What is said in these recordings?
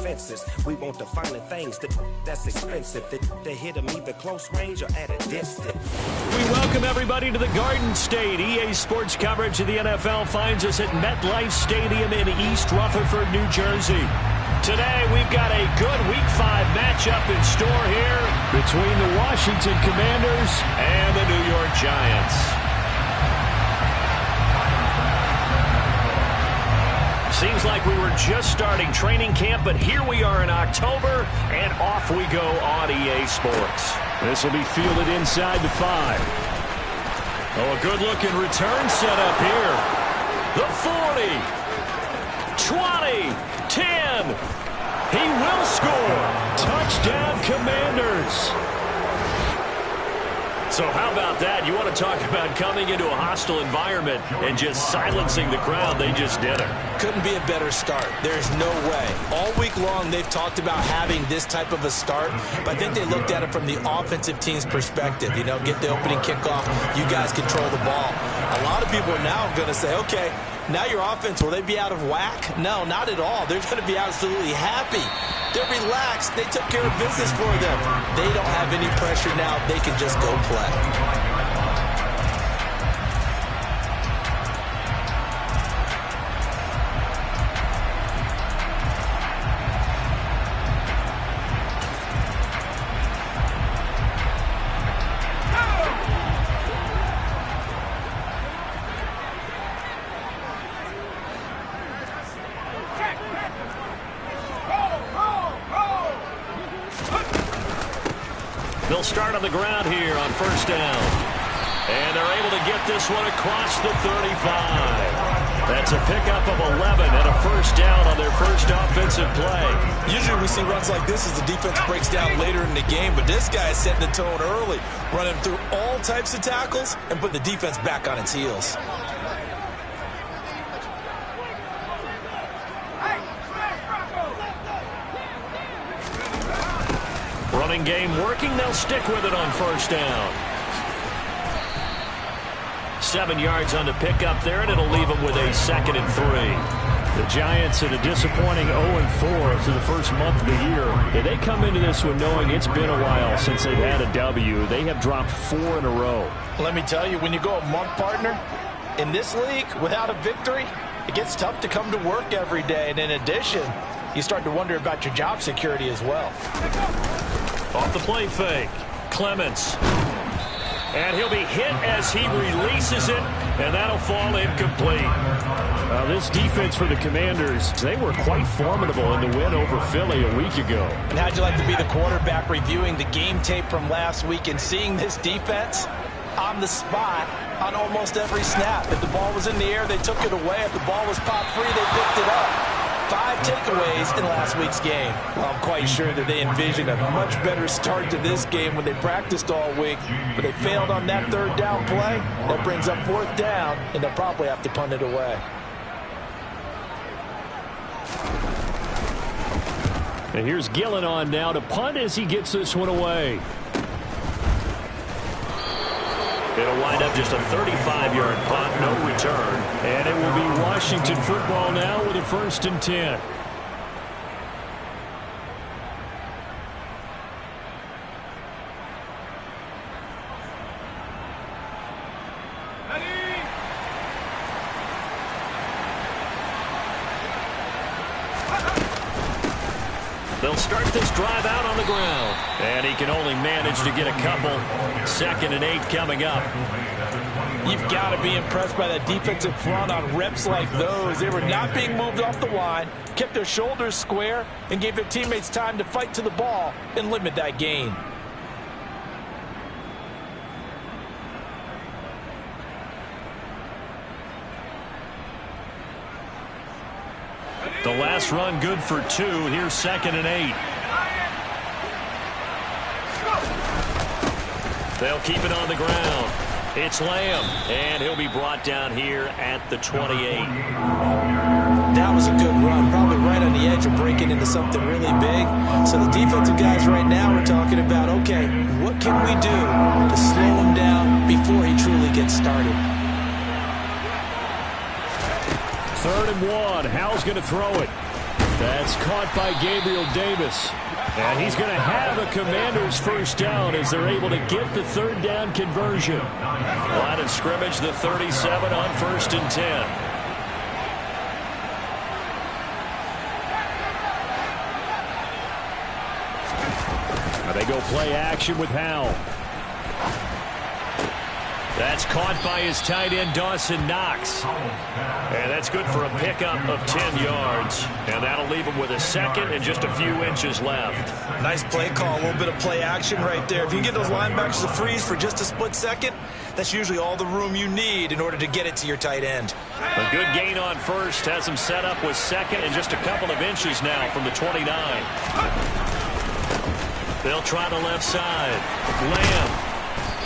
fences. We want the finer things that's expensive. They hit them either close range or at a distance. We welcome everybody to the Garden State. EA Sports coverage of the NFL finds us at MetLife Stadium in East Rutherford, New Jersey. Today, we've got a good Week 5 matchup in store here between the Washington Commanders and the New York Giants. Seems like we were just starting training camp, but here we are in October, and off we go on EA Sports. This will be fielded inside the 5. Oh, a good-looking return set up here. The 40, 20, 10. He will score. Touchdown, Commanders. So how about that? You want to talk about coming into a hostile environment and just silencing the crowd. They just did it. Couldn't be a better start. There's no way. All week long, they've talked about having this type of a start, but I think they looked at it from the offensive team's perspective. You know, get the opening kickoff. You guys control the ball. A lot of people are now going to say, okay, now your offense, will they be out of whack? No, not at all. They're going to be absolutely happy. They're relaxed. They took care of business for them. They don't have any pressure now. They can just go play. They'll start on the ground here on first down. And they're able to get this one across the 35. That's a pickup of 11 and a first down on their first offensive play. Usually we see runs like this as the defense breaks down later in the game, but this guy is setting the tone early, running through all types of tackles and putting the defense back on its heels. Running game working. They'll stick with it on first down. 7 yards on the pickup there, and it'll leave them with a 2nd and 3. The Giants at a disappointing 0-4 through the first month of the year. They come into this one knowing it's been a while since they've had a W. They have dropped 4 in a row. Let me tell you, when you go a month, partner, in this league without a victory, it gets tough to come to work every day. And in addition, you start to wonder about your job security as well. Off the play fake, Clements. And he'll be hit as he releases it, and that'll fall incomplete. This defense for the Commanders, they were quite formidable in the win over Philly a week ago. And how'd you like to be the quarterback reviewing the game tape from last week and seeing this defense on the spot on almost every snap? If the ball was in the air, they took it away. If the ball was popped free, they picked it up. 5 takeaways in last week's game. Well, I'm quite sure that they envisioned a much better start to this game when they practiced all week, but they failed on that 3rd down play. That brings up 4th down, and they'll probably have to punt it away. And here's Gillen on now to punt as he gets this one away. It'll wind up just a 35-yard punt, no return. And it will be Washington football now with a 1st and 10. They'll start this drive out on the ground. And he can only manage to get a couple. 2nd and 8 coming up. You've got to be impressed by that defensive front on reps like those. They were not being moved off the line, kept their shoulders square, and gave their teammates time to fight to the ball and limit that gain. The last run good for 2. Here's 2nd and 8. They'll keep it on the ground. It's Lamb, and he'll be brought down here at the 28. That was a good run, probably right on the edge of breaking into something really big. So the defensive guys right now are talking about, okay, what can we do to slow him down before he truly gets started? 3rd and 1. Howell's going to throw it. That's caught by Gabriel Davis. And he's going to have a Commanders first down as they're able to get the third down conversion. Line of scrimmage, the 37 on 1st and 10. They go play action with Howell. That's caught by his tight end, Dawson Knox. And that's good for a pickup of 10 yards. And that'll leave him with a second and just a few inches left. Nice play call, a little bit of play action right there. If you can get those linebackers to freeze for just a split second, that's usually all the room you need in order to get it to your tight end. A good gain on first has him set up with second and just a couple of inches now from the 29. They'll try the left side. Lamb.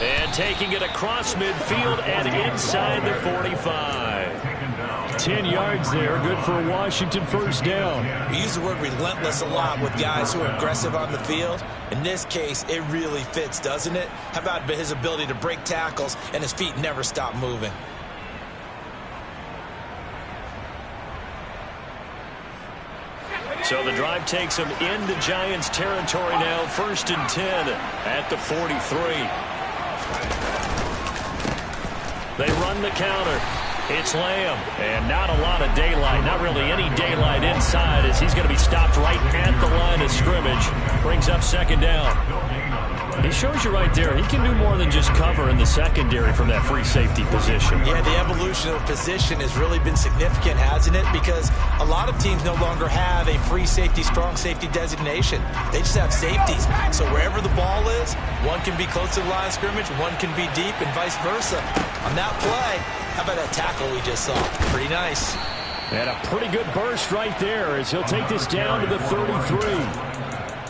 And taking it across midfield and inside the 45. 10 yards there. Good for a Washington first down. We use the word relentless a lot with guys who are aggressive on the field. In this case, it really fits, doesn't it? How about his ability to break tackles and his feet never stop moving? So the drive takes them into Giants territory now. 1st and 10 at the 43. They run the counter. It's Lamb. And not a lot of daylight. Not really any daylight inside as he's going to be stopped right at the line of scrimmage. Brings up 2nd down. He shows you right there, he can do more than just cover in the secondary from that free safety position. Yeah, the evolution of the position has really been significant, hasn't it? Because a lot of teams no longer have a free safety, strong safety designation. They just have safeties. So wherever the ball is, one can be close to the line of scrimmage, one can be deep, and vice versa. On that play, how about that tackle we just saw? Pretty nice. And a pretty good burst right there as he'll take this down to the 33.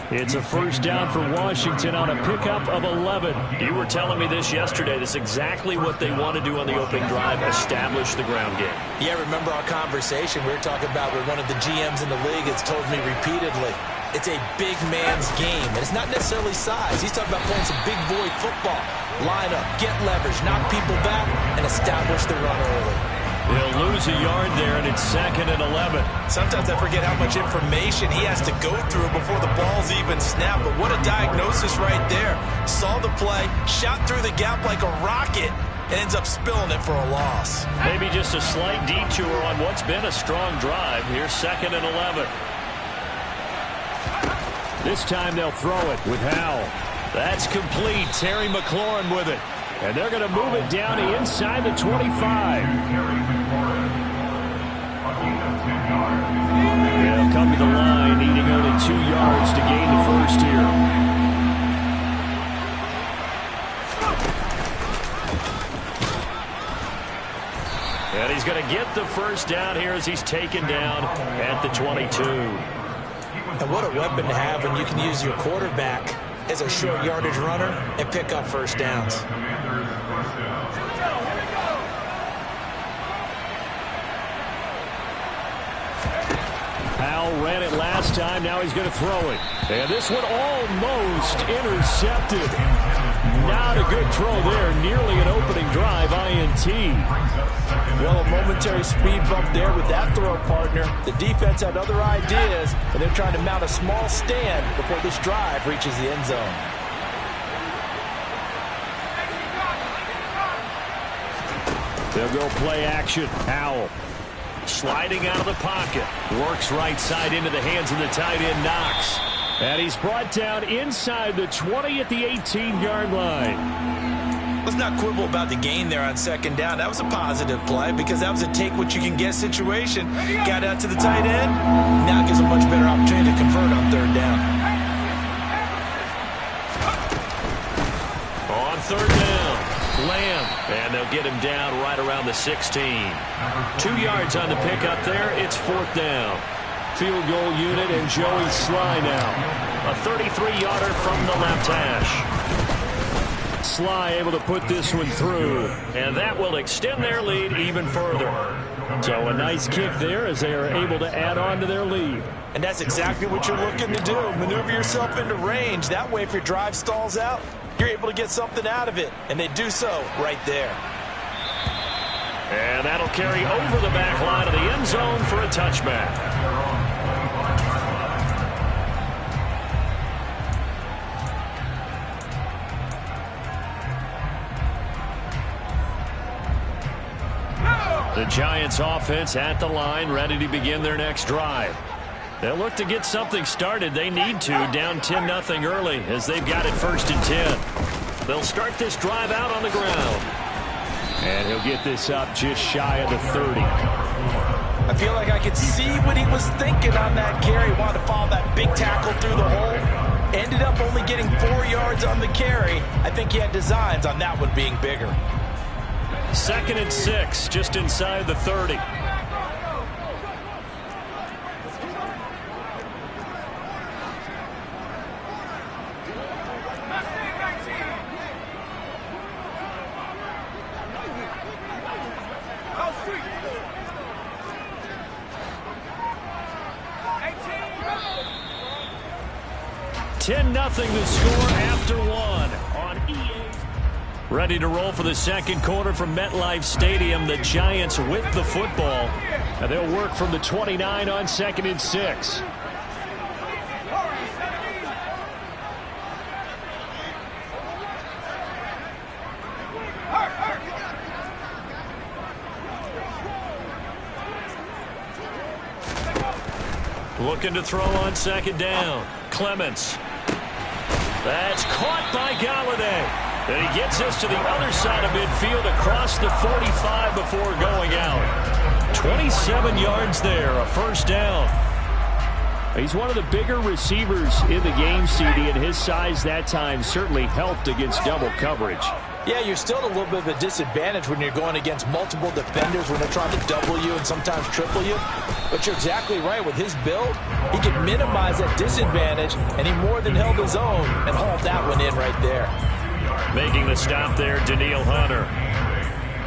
It's a first down for Washington on a pickup of 11. You were telling me this yesterday. This is exactly what they want to do on the opening drive, establish the ground game. Yeah, remember our conversation we were talking about with one of the GMs in the league has told me repeatedly. It's a big man's game, and it's not necessarily size. He's talking about playing some big boy football. Line up, get leverage, knock people back, and establish the run early. They'll lose a yard there, and it's 2nd and 11. Sometimes I forget how much information he has to go through before the ball's even snapped. But what a diagnosis right there. Saw the play, shot through the gap like a rocket, and ends up spilling it for a loss. Maybe just a slight detour on what's been a strong drive. Here's 2nd and 11. This time they'll throw it with Howell. That's complete. Terry McLaurin with it. And they're going to move it down to inside the 25. They'll come to the line, needing only 2 yards to gain the first here. And he's going to get the first down here as he's taken down at the 22. And what a weapon to have when you can use your quarterback as a short yardage runner and pick up first downs. Howell ran it last time. Now he's going to throw it. And this one almost intercepted. Not a good throw there. Nearly an opening drive INT. Well, a momentary speed bump there with that throw, partner. The defense had other ideas, and they're trying to mount a small stand before this drive reaches the end zone. They'll go play action. Howell sliding out of the pocket. Works right side into the hands of the tight end, Knox. And he's brought down inside the 20 at the 18-yard line. Let's not quibble about the gain there on 2nd down. That was a positive play because that was a take-what-you-can-get situation. Got out to the tight end. Now gives a much better opportunity to convert on 3rd down. On 3rd down, Lamb. And they'll get him down right around the 16. 2 yards on the pickup there. It's 4th down. Field goal unit and Joey Sly now. A 33-yarder from the left hash. Sly able to put this one through, and that will extend their lead even further. So a nice kick there as they are able to add on to their lead. And that's exactly what you're looking to do. Maneuver yourself into range. That way if your drive stalls out, you're able to get something out of it. And they do so right there. And that'll carry over the back line of the end zone for a touchback. The Giants offense at the line, ready to begin their next drive. They'll look to get something started. They need to, down 10-0 early as they've got it 1st and 10. They'll start this drive out on the ground. And he'll get this up just shy of the 30. I feel like I could see what he was thinking on that carry. Wanted to follow that big tackle through the hole. Ended up only getting 4 yards on the carry. I think he had designs on that one being bigger. 2nd and 6, just inside the 30. Nothing the score after one on EA. Ready to roll for the second quarter from MetLife Stadium. The Giants with the football. And they'll work from the 29 on 2nd and 6. Looking to throw on 2nd down. Clements. That's caught by Galladay. And he gets us to the other side of midfield across the 45 before going out. 27 yards there, a 1st down. He's one of the bigger receivers in the game, CD, and his size that time certainly helped against double coverage. Yeah, you're still at a little bit of a disadvantage when you're going against multiple defenders when they're trying to double you and sometimes triple you. But you're exactly right. With his build, he can minimize that disadvantage, and he more than held his own and hauled that one in right there. Making the stop there, Danielle Hunter.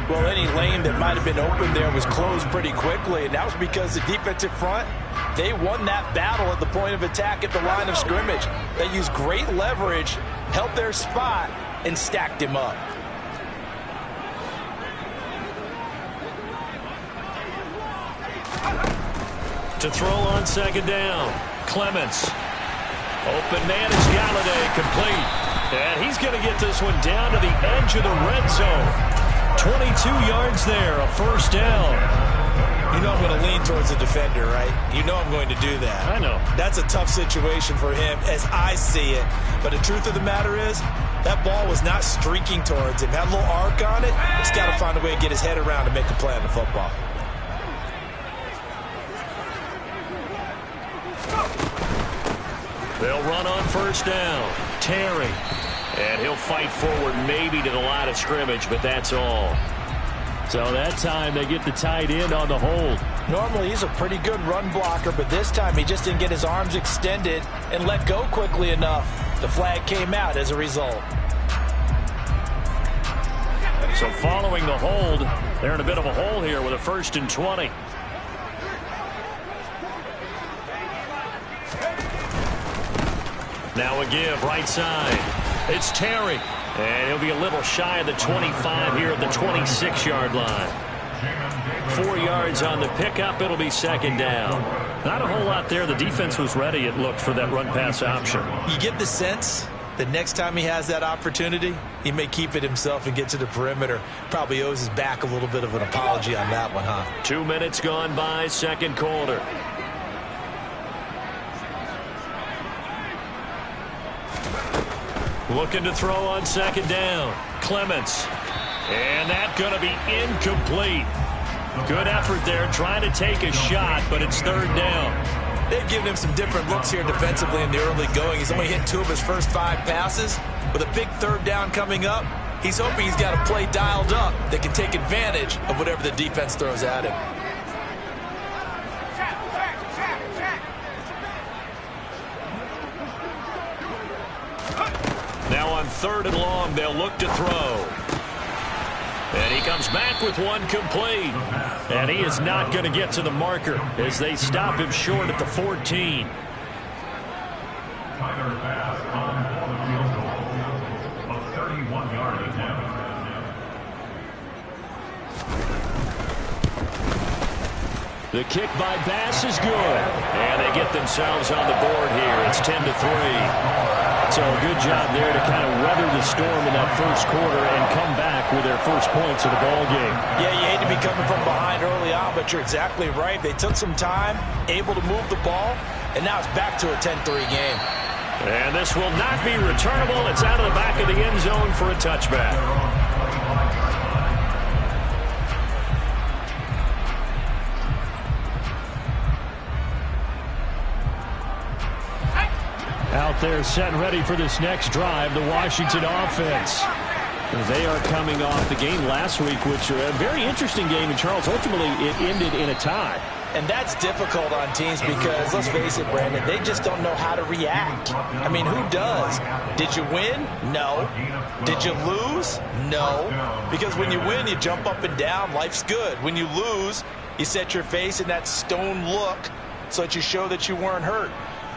Well, any lane that might have been open there was closed pretty quickly, and that was because the defensive front, they won that battle at the point of attack at the line of scrimmage. They used great leverage, held their spot, and stacked him up. To throw on 2nd down. Clements. Open man is Galladay, complete. And he's going to get this one down to the edge of the red zone. 22 yards there, a 1st down. You know I'm going to lean towards the defender, right? You know I'm going to do that. I know. That's a tough situation for him as I see it. But the truth of the matter is, that ball was not streaking towards him. Had a little arc on it. He's got to find a way to get his head around and make a play on the football. They'll run on 1st down. Terry. And he'll fight forward maybe to the line of scrimmage, but that's all. So that time they get the tight end on the hold. Normally he's a pretty good run blocker, but this time he just didn't get his arms extended and let go quickly enough. The flag came out as a result. So following the hold, they're in a bit of a hole here with a 1st and 20. Now a give, right side. It's Terry. And he'll be a little shy of the 25 here at the 26-yard line. 4 yards on the pickup. It'll be 2nd down. Not a whole lot there. The defense was ready, it looked, for that run-pass option. You get the sense that next time he has that opportunity, he may keep it himself and get to the perimeter. Probably owes his back a little bit of an apology on that one, huh? 2 minutes gone by, second quarter. Looking to throw on 2nd down. Clements. And that's going to be incomplete. Good effort there, trying to take a shot, but it's 3rd down. They've given him some different looks here defensively in the early going. He's only hit 2 of his first 5 passes. With a big 3rd down coming up, he's hoping he's got a play dialed up that can take advantage of whatever the defense throws at him. Now on 3rd and long, they'll look to throw. And he comes back with one complete. And he is not going to get to the marker as they stop him short at the 14. The kick by Bass is good. And they get themselves on the board here. It's 10-3. So good job there to kind of weather the storm in that first quarter and come back with their first points of the ball game. Yeah, you hate to be coming from behind early on, but you're exactly right. They took some time, able to move the ball, and now it's back to a 10-3 game. And this will not be returnable. It's out of the back of the end zone for a touchback. Out there set and ready for this next drive, the Washington offense. They are coming off the game last week, which was a very interesting game in Charles. Ultimately, it ended in a tie. And that's difficult on teams because, let's face it, Brandon, they just don't know how to react. I mean, who does? Did you win? No. Did you lose? No. Because when you win, you jump up and down. Life's good. When you lose, you set your face in that stone look so that you show that you weren't hurt.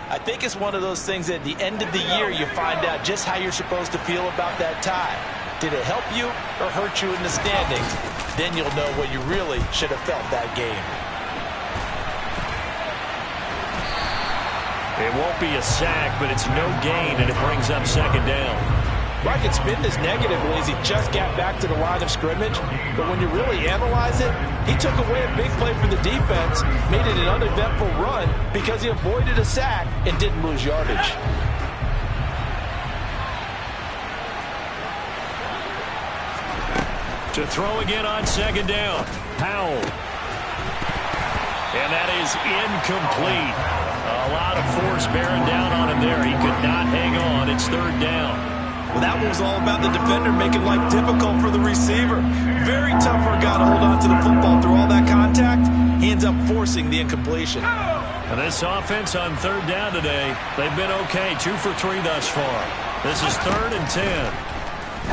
I think it's one of those things that at the end of the year you find out just how you're supposed to feel about that tie. Did it help you or hurt you in the standings? Then you'll know what you really should have felt that game. It won't be a sack, but it's no gain, and it brings up second down. I can spin this negatively as he just got back to the line of scrimmage, but when you really analyze it, he took away a big play for the defense, made it an uneventful run because he avoided a sack and didn't lose yardage. To throw again on second down, Powell. And that is incomplete. A lot of force bearing down on him there. He could not hang on. It's third down. Well, that was all about the defender making life difficult for the receiver. Very tough for a guy to hold on to the football through all that contact. He ends up forcing the incompletion. And this offense on third down today, they've been okay. 2 for 3 thus far. This is 3rd and 10.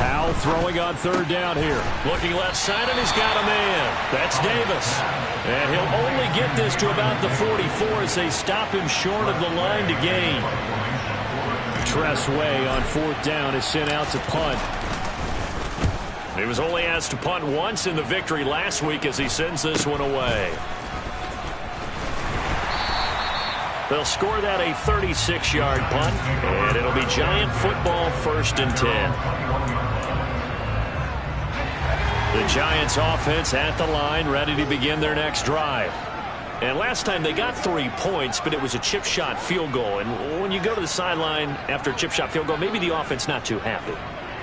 Powell throwing on third down here. Looking left side, and he's got a man. That's Davis. And he'll only get this to about the 44 as they stop him short of the line to gain. Tress Way on 4th down is sent out to punt. He was only asked to punt once in the victory last week as he sends this one away. They'll score that a 36-yard punt, and it'll be Giant football 1st and 10. The Giants offense at the line, ready to begin their next drive. And last time they got 3 points, but it was a chip shot field goal. And when you go to the sideline after a chip shot field goal, maybe the offense not too happy.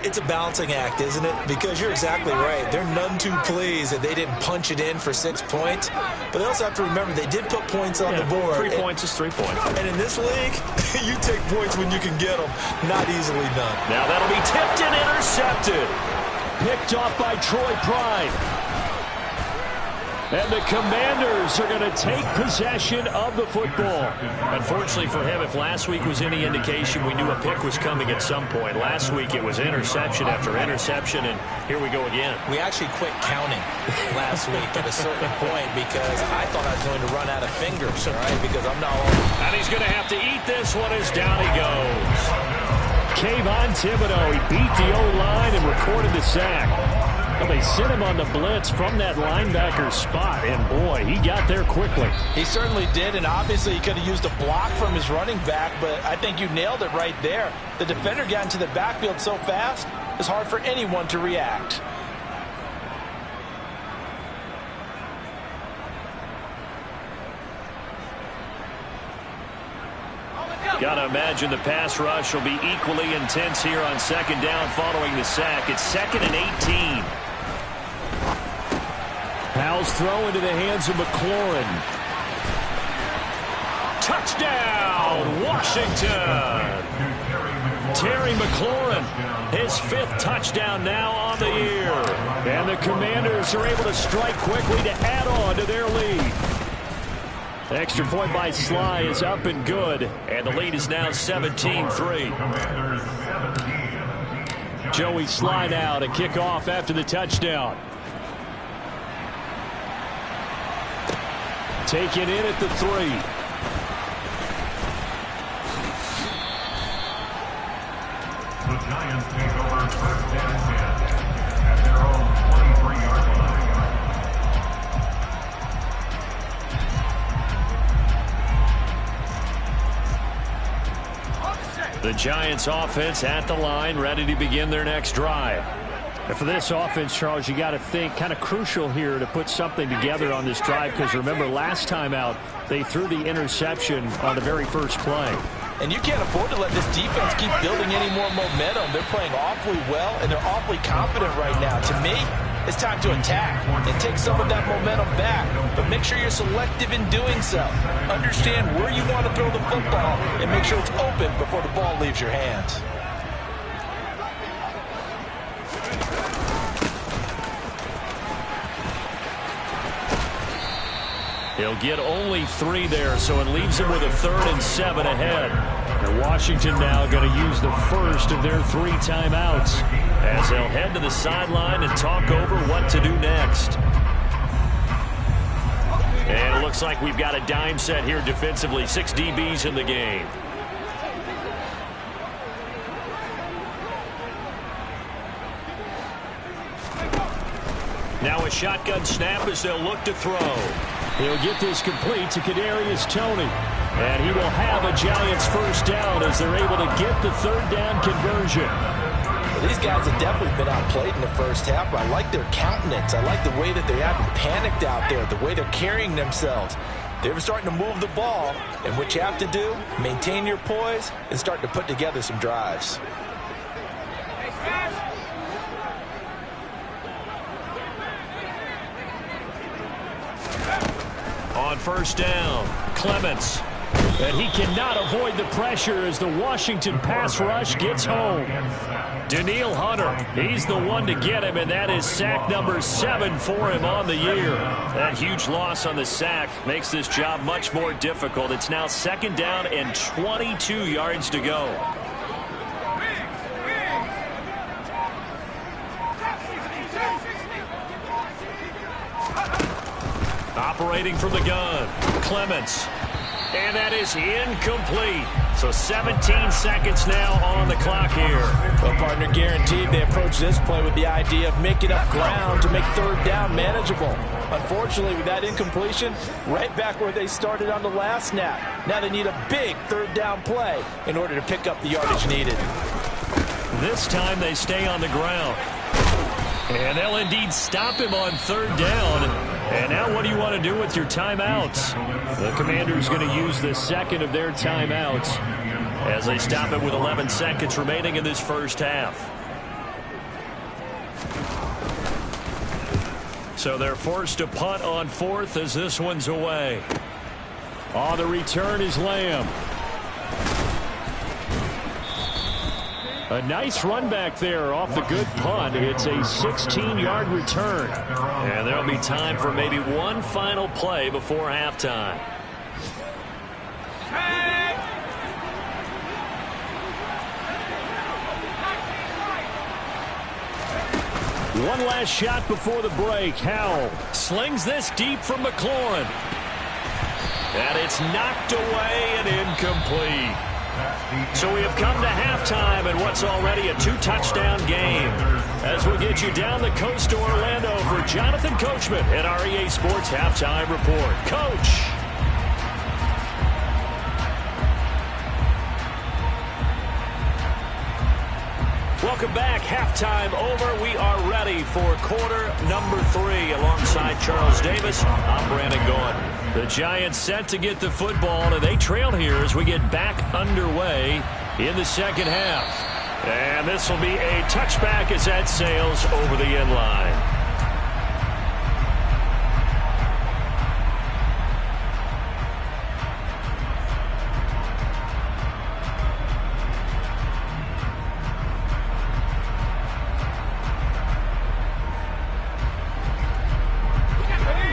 It's a balancing act, isn't it? Because you're exactly right. They're none too pleased that they didn't punch it in for 6 points. But they also have to remember they did put points on the board. 3 points is 3 points. And in this league, you take points when you can get them. Not easily done. Now that'll be tipped and intercepted. Picked off by Troy Pride. And the Commanders are going to take possession of the football. Unfortunately for him, if last week was any indication, we knew a pick was coming at some point. Last week it was interception after interception, and here we go again. We actually quit counting last week at a certain point because I thought I was going to run out of fingers, all right, because I'm not all... And he's going to have to eat this one as down he goes. Kayvon Thibodeau, he beat the O-line and recorded the sack. Well, they sent him on the blitz from that linebacker spot, and boy, he got there quickly. He certainly did, and obviously he could have used a block from his running back, but I think you nailed it right there. The defender got into the backfield so fast, it's hard for anyone to react. Got to imagine the pass rush will be equally intense here on second down following the sack. It's 2nd and 18. Powell's throw into the hands of McLaurin. Touchdown, Washington! Terry McLaurin, his 5th touchdown now on the year. And the Commanders are able to strike quickly to add on to their lead. The extra point by Sly is up and good, and the lead is now 17-3. Joey Sly now to kick off after the touchdown. Taken in at the 3. The Giants take over 1st and 10 at their own 23-yard line. On the set. The Giants offense at the line, ready to begin their next drive. And for this offense, Charles, you got to think kind of crucial here to put something together on this drive, because remember last time out they threw the interception on the very first play. And you can't afford to let this defense keep building any more momentum. They're playing awfully well, and they're awfully confident right now. To me, it's time to attack and take some of that momentum back. But make sure you're selective in doing so. Understand where you want to throw the football and make sure it's open before the ball leaves your hands. He'll get only 3 there, so it leaves him with a 3rd and 7 ahead. And Washington now going to use the first of their 3 timeouts as they'll head to the sideline and talk over what to do next. And it looks like we've got a dime set here defensively. 6 DBs in the game. Now a shotgun snap as they'll look to throw. He'll get this complete to Kadarius Toney. And he will have a Giants first down as they're able to get the 3rd down conversion. Well, these guys have definitely been outplayed in the first half, but I like their countenance. I like the way that they haven't panicked out there, the way they're carrying themselves. They're starting to move the ball, and what you have to do, maintain your poise and start to put together some drives. On first down, Clements. And he cannot avoid the pressure as the Washington pass rush gets home. Danielle Hunter, he's the one to get him, and that is sack number 7 for him on the year. That huge loss on the sack makes this job much more difficult. It's now 2nd down and 22 yards to go. Operating from the gun, Clements. And that is incomplete. So 17 seconds now on the clock here. Well, partner, guaranteed they approach this play with the idea of making up ground to make 3rd down manageable. Unfortunately, with that incompletion, right back where they started on the last snap. Now they need a big 3rd down play in order to pick up the yardage needed. This time they stay on the ground. And they'll indeed stop him on 3rd down. And now what do you want to do with your timeouts? The Commanders going to use the 2nd of their timeouts as they stop it with 11 seconds remaining in this first half. So they're forced to punt on 4th as this one's away. On the return is Lamb. A nice run back there off the good punt. It's a 16-yard return. And there'll be time for maybe one final play before halftime. One last shot before the break. Howell slings this deep from McLaurin. And it's knocked away and incomplete. So we have come to halftime in what's already a 2-touchdown game. As we get you down the coast to Orlando for Jonathan Coachman at our EA Sports Halftime Report. Coach. Welcome back. Halftime over. We are ready for quarter number 3. Alongside Charles Davis, I'm Brandon Gaudin. The Giants set to get the football, and they trail here as we get back underway in the second half. And this will be a touchback as that sails over the end line.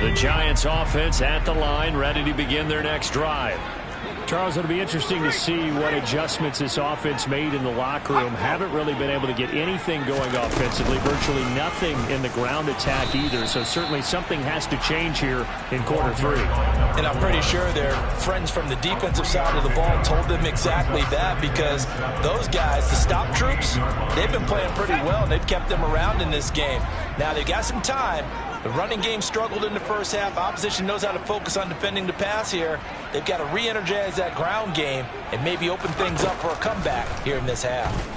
The Giants offense at the line, ready to begin their next drive. Charles, it'll be interesting to see what adjustments this offense made in the locker room. Haven't really been able to get anything going offensively, virtually nothing in the ground attack either. So certainly something has to change here in quarter 3. And I'm pretty sure their friends from the defensive side of the ball told them exactly that, because those guys, the stop troops, they've been playing pretty well, and they've kept them around in this game. Now they've got some time, The running game struggled in the first half. Opposition knows how to focus on defending the pass here. They've got to re-energize that ground game and maybe open things up for a comeback here in this half.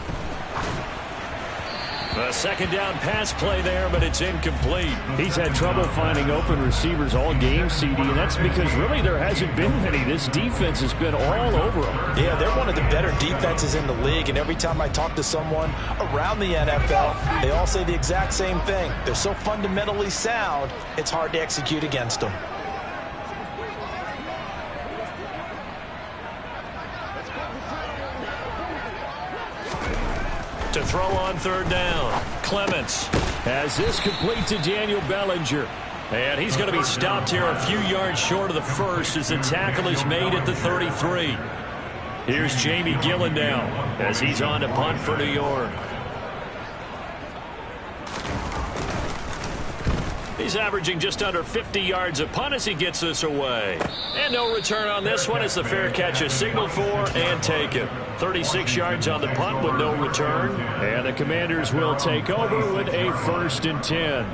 A second down pass play there, but it's incomplete. He's had trouble finding open receivers all game, CD, and that's because really there hasn't been many. This defense has been all over them. Yeah, they're one of the better defenses in the league, and every time I talk to someone around the NFL, they all say the exact same thing. They're so fundamentally sound, it's hard to execute against them. To throw on third down, Clements has this complete to Daniel Bellinger. And he's going to be stopped here a few yards short of the first as the tackle is made at the 33. Here's Jamie Gillen now as he's on to punt for New York. He's averaging just under 50 yards a punt as he gets this away. And no return on this one as the fair catch is signaled for and taken. 36 yards on the punt with no return. And the Commanders will take over with a 1st and 10.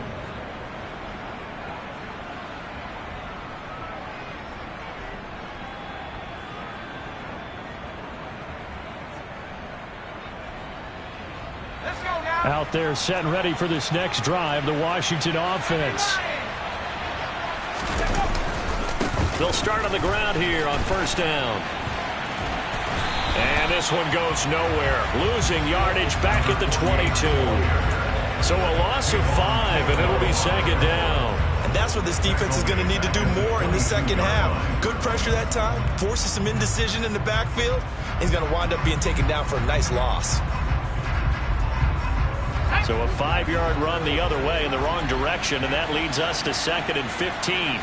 Out there set and ready for this next drive, the Washington offense. They'll start on the ground here on first down. And this one goes nowhere. Losing yardage back at the 22. So a loss of 5, and it'll be second down. And that's what this defense is going to need to do more in the second half. Good pressure that time, forces some indecision in the backfield. He's going to wind up being taken down for a nice loss. So a 5-yard run the other way in the wrong direction, and that leads us to 2nd and 15.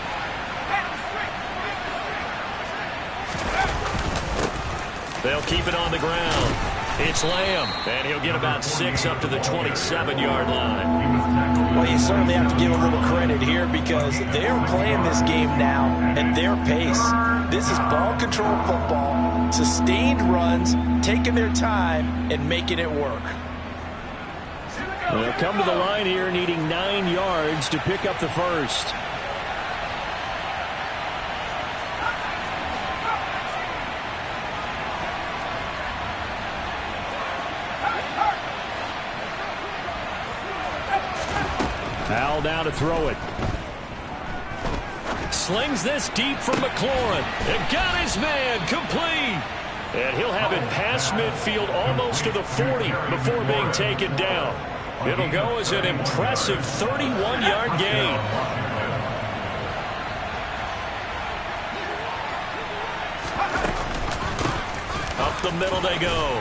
They'll keep it on the ground. It's Lamb, and he'll get about 6 up to the 27-yard line. Well, you certainly have to give a little credit here because they're playing this game now at their pace. This is ball control football, sustained runs, taking their time, and making it work. They'll come to the line here needing 9 yards to pick up the first. Al now to throw it. Slings this deep from McLaurin. And got his man complete. And he'll have it past midfield almost to the 40 before being taken down. It'll go as an impressive 31-yard gain. Up the middle they go.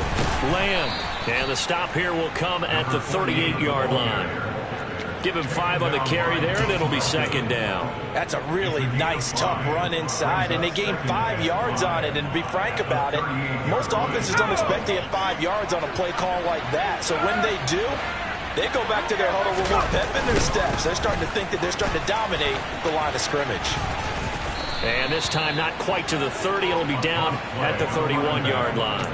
Lamb. And the stop here will come at the 38-yard line. Give him 5 on the carry there, and it'll be second down. That's a really nice, tough run inside, and they gained 5 yards on it. And to be frank about it, most offenses don't expect to get 5 yards on a play call like that. So when they do, they go back to their huddle with more pep in their steps. They're starting to think that they're starting to dominate the line of scrimmage. And this time not quite to the 30. It'll be down at the 31-yard line.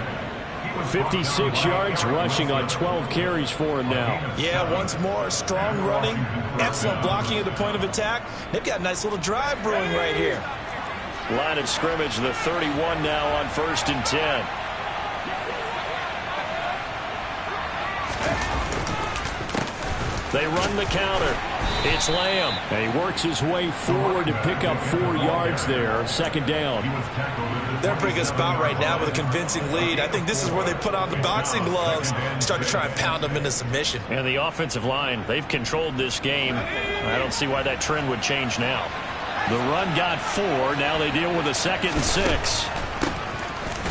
56 yards rushing on 12 carries for him now. Yeah, once more, strong running, excellent blocking at the point of attack. They've got a nice little drive brewing right here. Line of scrimmage, the 31 now on 1st and 10. They run the counter. It's Lamb. And he works his way forward to pick up 4 yards there. Second down. They're a pretty good spot right now with a convincing lead. I think this is where they put on the boxing gloves, start to try and pound them into submission. And the offensive line, they've controlled this game. I don't see why that trend would change now. The run got 4. Now they deal with a 2nd and 6.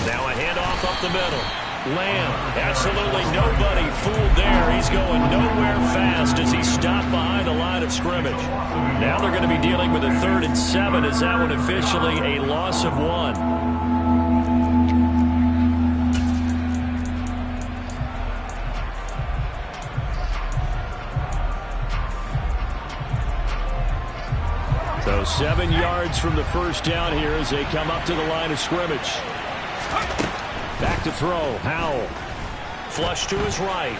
Now a handoff up the middle. Lamb, absolutely nobody fooled there. He's going nowhere fast as he's stopped behind the line of scrimmage. Now they're going to be dealing with a 3rd and 7 as that one officially a loss of 1. So 7 yards from the first down here as they come up to the line of scrimmage. Back to throw. Howell. Flush to his right.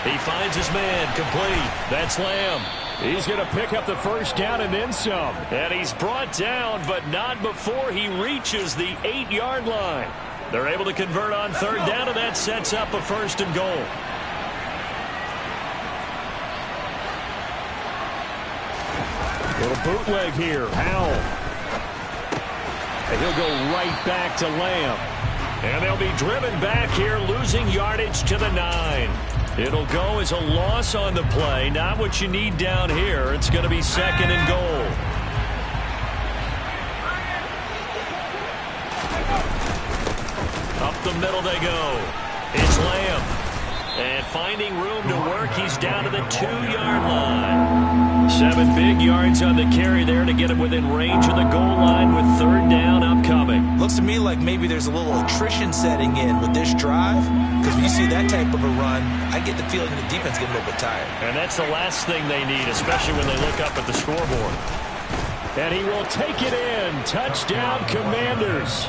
He finds his man, complete. That's Lamb. He's going to pick up the first down and then some. And he's brought down, but not before he reaches the 8-yard line. They're able to convert on third down, and that sets up a 1st and goal. Little bootleg here. Howell. And he'll go right back to Lamb. And they'll be driven back here, losing yardage to the 9. It'll go as a loss on the play. Not what you need down here. It's going to be 2nd and goal. Up the middle they go. It's Lamb. And finding room to work, he's down to the 2-yard line. 7 big yards on the carry there to get him within range of the goal line with 3rd down upcoming. Looks to me like maybe there's a little attrition setting in with this drive, because when you see that type of a run, I get the feeling the defense getting a little bit tired. And that's the last thing they need, especially when they look up at the scoreboard. And he will take it in. Touchdown, Commanders.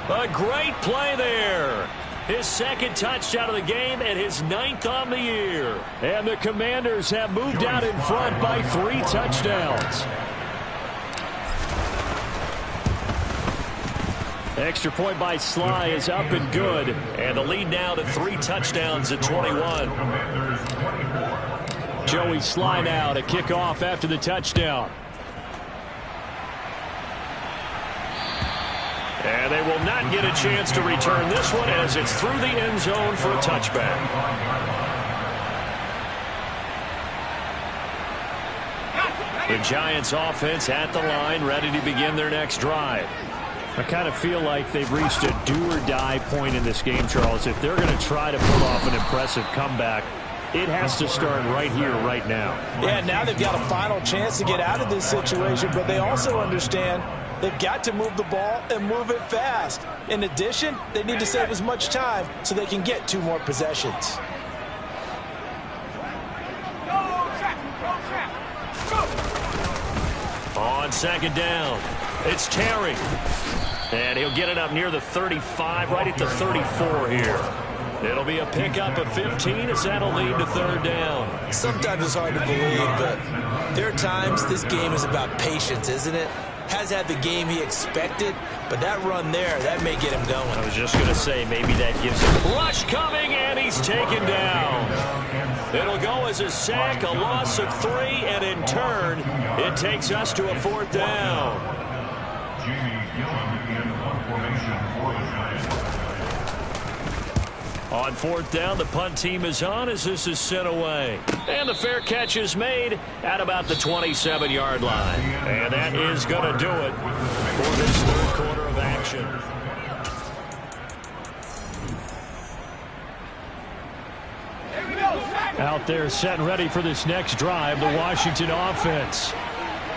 A great play there. His 2nd touchdown of the game and his 9th on the year. And the Commanders have moved out in front by 3 touchdowns. Extra point by Sly is up and good. And the lead now to 3 touchdowns at 21. Joey Sly now to kick off after the touchdown. And they will not get a chance to return this one as it's through the end zone for a touchback. The Giants offense at the line, ready to begin their next drive. I kind of feel like they've reached a do-or-die point in this game, Charles. If they're going to try to pull off an impressive comeback, it has to start right here, right now. Yeah, now they've got a final chance to get out of this situation, but they also understand they've got to move the ball and move it fast. In addition, they need to save as much time so they can get 2 more possessions. On 2nd down, it's Terry. And he'll get it up near the 35, right at the 34 here. It'll be a pickup of 15 as that'll lead to 3rd down. Sometimes it's hard to believe, but there are times this game is about patience, isn't it? Has had the game he expected, but that run there, that may get him going. I was just going to say, maybe that gives him rush coming, and he's taken down. It'll go as a sack, a loss of 3, and in turn, it takes us to a 4th down. Jamie Gillen in formation for the Giants. On 4th down, the punt team is on as this is sent away. And the fair catch is made at about the 27-yard line. And that is going to do it for this 3rd quarter of action. Out there set and ready for this next drive, the Washington offense.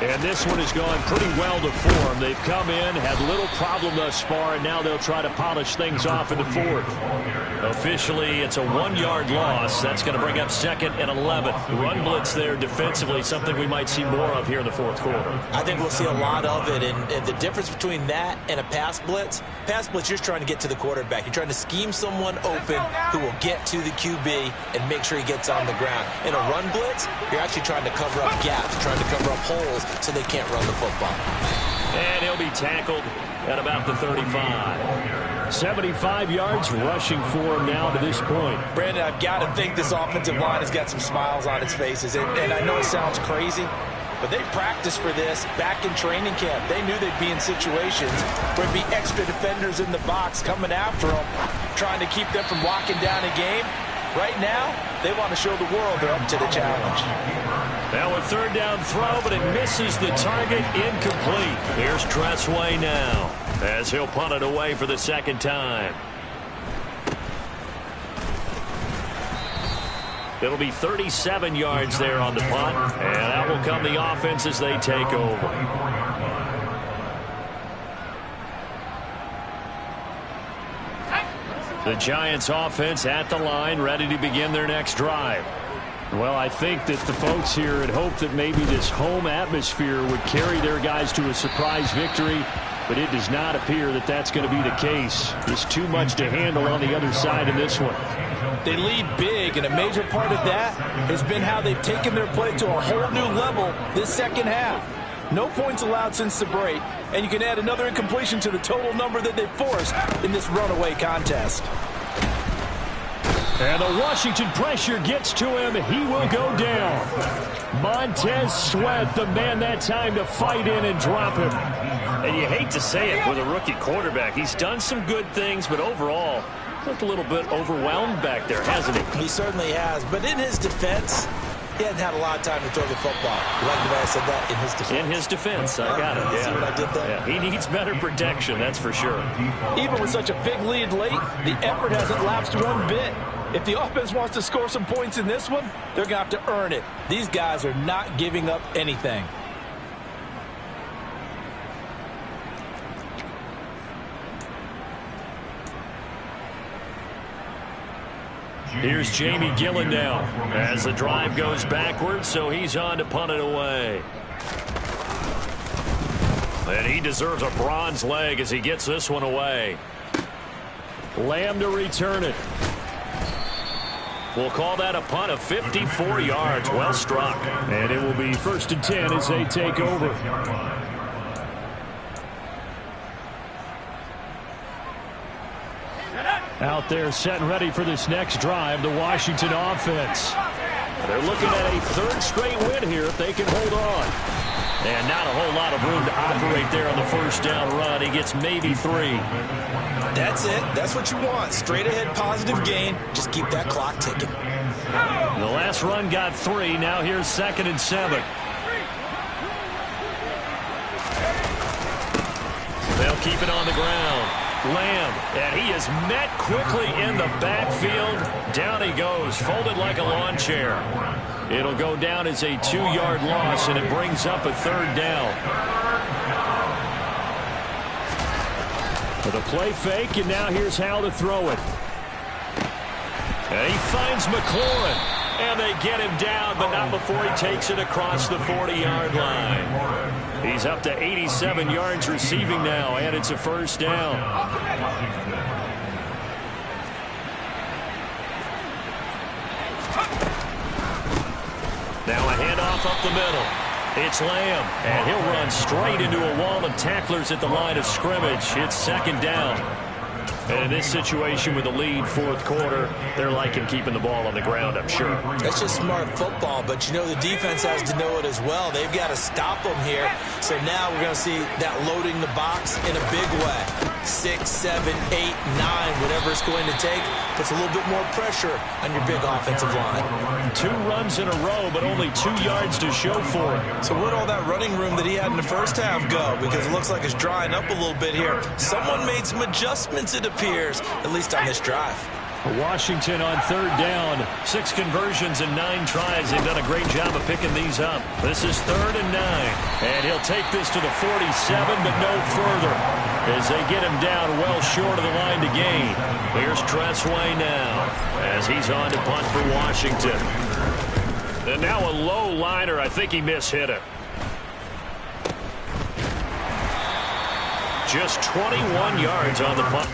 And this one has gone pretty well to form. They've come in, had little problem thus far, and now they'll try to polish things off in the 4th. Officially, it's a 1-yard loss. That's going to bring up 2nd and 11. Run blitz there defensively, something we might see more of here in the 4th quarter. I think we'll see a lot of it, and the difference between that and a pass blitz, you're trying to get to the quarterback. You're trying to scheme someone open who will get to the QB and make sure he gets on the ground. In a run blitz, you're actually trying to cover up gaps, trying to cover up holes so they can't run the football. And he'll be tackled at about the 35. 75 yards rushing for him now to this point. Brandon, I've got to think this offensive line has got some smiles on its faces. And I know it sounds crazy, but they practiced for this back in training camp. They knew they'd be in situations where there'd be extra defenders in the box coming after them, trying to keep them from locking down a game. Right now, they want to show the world they're up to the challenge. Now a 3rd down throw, but it misses the target, incomplete. Here's Tressway now as he'll punt it away for the 2nd time. It'll be 37 yards there on the punt, and that will come the offense as they take over. The Giants offense at the line, ready to begin their next drive. Well, I think that the folks here had hoped that maybe this home atmosphere would carry their guys to a surprise victory, but it does not appear that that's going to be the case. There's too much to handle on the other side in this one. They lead big, and a major part of that has been how they've taken their play to a whole new level this second half. No points allowed since the break, and you can add another incompletion to the total number that they forced in this runaway contest. And the Washington pressure gets to him. He will go down. Montez Sweat, the man that time to fight in and drop him. And you hate to say it with a rookie quarterback. He's done some good things, but overall, looked a little bit overwhelmed back there, hasn't he? He certainly has. But in his defense, he hadn't had a lot of time to throw the football. You like the way I said that? In his defense. In his defense. I got it. See what I did there? Yeah, he needs better protection, that's for sure. Even with such a big lead late, the effort hasn't lapsed one bit. If the offense wants to score some points in this one, they're going to have to earn it. These guys are not giving up anything. Here's Jamie Gillen now as the drive goes backwards, so he's on to punt it away. And he deserves a bronze leg as he gets this one away. Lamb to return it. We'll call that a punt of 54 yards. Well struck. And it will be 1st and 10 as they take over. Out there set and ready for this next drive, the Washington offense. They're looking at a 3rd straight win here if they can hold on. And not a whole lot of room to operate there on the 1st down run. He gets maybe 3. That's it. That's what you want. Straight ahead positive gain. Just keep that clock ticking. The last run got 3. Now here's 2nd and 7. They'll keep it on the ground. Lamb, and he is met quickly in the backfield. Down he goes, folded like a lawn chair. It'll go down as a 2-yard loss, and it brings up a 3rd down. With a play fake, and now here's how to throw it. And he finds McLaurin, and they get him down, but not before he takes it across the 40-yard line. He's up to 87 yards receiving now, and it's a 1st down. Now a handoff up the middle. It's Lamb, and he'll run straight into a wall of tacklers at the line of scrimmage. It's 2nd down. And in this situation with the lead 4th quarter, they're liking keeping the ball on the ground, I'm sure. That's just smart football, but you know the defense has to know it as well. They've got to stop them here. So now we're going to see that loading the box in a big way. 6, 7, 8, 9, whatever it's going to take, puts a little bit more pressure on your big offensive line. 2 runs in a row, but only 2 yards to show for it. So where'd all that running room that he had in the 1st half go? Because it looks like it's drying up a little bit here. Someone made some adjustments, it appears, at least on this drive. Washington on 3rd down. 6 conversions and 9 tries. They've done a great job of picking these up. This is 3rd and 9. And he'll take this to the 47, but no further, as they get him down well short of the line to gain. Here's Tressway now, as he's on to punt for Washington. And now a low liner. I think he mishit it. Just 21 yards on the punt.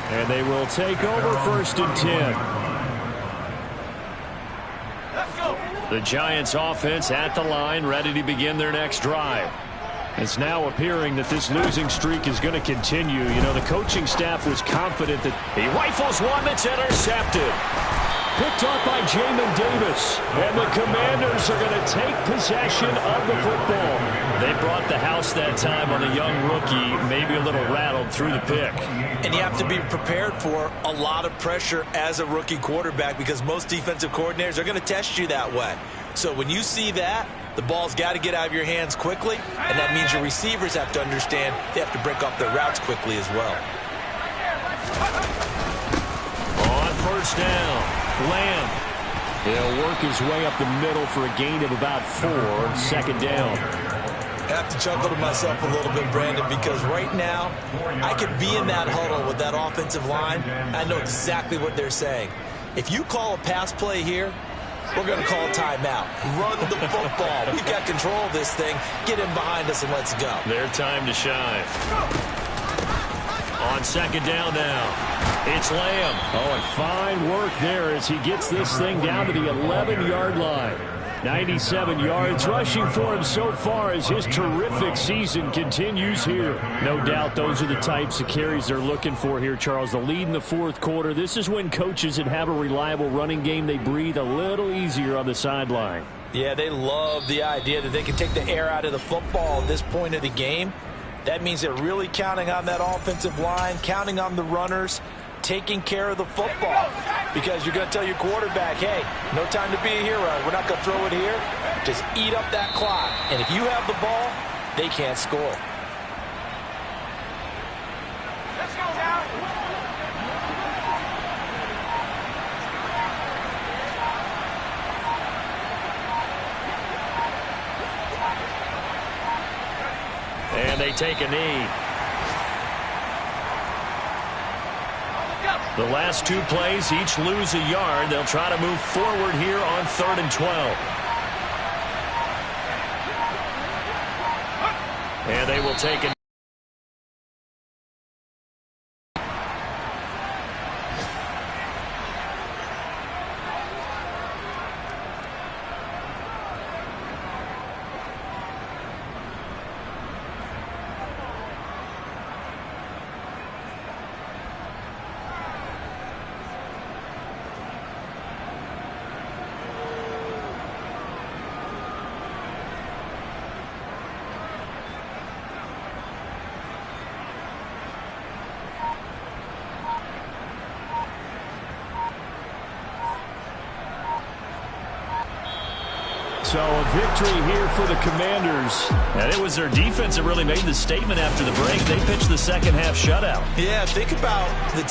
And they will take over 1st and 10. The Giants offense at the line, ready to begin their next drive. It's now appearing that this losing streak is going to continue. You know, the coaching staff was confident that he rifles one that's intercepted. Picked off by Jamin Davis. And the Commanders are going to take possession of the football. They brought the house that time on a young rookie, maybe a little rattled through the pick. And you have to be prepared for a lot of pressure as a rookie quarterback because most defensive coordinators are going to test you that way. So when you see that, the ball's got to get out of your hands quickly, and that means your receivers have to understand they have to break off their routes quickly as well. On 1st down, Lamb. He'll work his way up the middle for a gain of about 4, 2nd down. I have to chuckle to myself a little bit, Brandon, because right now I could be in that huddle with that offensive line. I know exactly what they're saying. If you call a pass play here, we're going to call a timeout. Run the football. We've got control of this thing. Get in behind us and let's go. Their time to shine. On 2nd down now, it's Lamb. Oh, and fine work there as he gets this thing down to the 11-yard line. 97 yards rushing for him so far as his terrific season continues here. No doubt those are the types of carries they're looking for here, Charles. The lead in the 4th quarter. This is when coaches that have a reliable running game, they breathe a little easier on the sideline. Yeah, they love the idea that they can take the air out of the football at this point of the game. That means they're really counting on that offensive line, counting on the runners, taking care of the football. Because you're going to tell your quarterback, hey, no time to be a hero. We're not going to throw it here. Just eat up that clock. And if you have the ball, they can't score. Let's go now. And they take a knee. The last 2 plays, each lose a yard. They'll try to move forward here on 3rd and 12. And they will take a So a victory here for the Commanders. And it was their defense that really made the statement after the break. They pitched the second half shutout. Yeah, think about the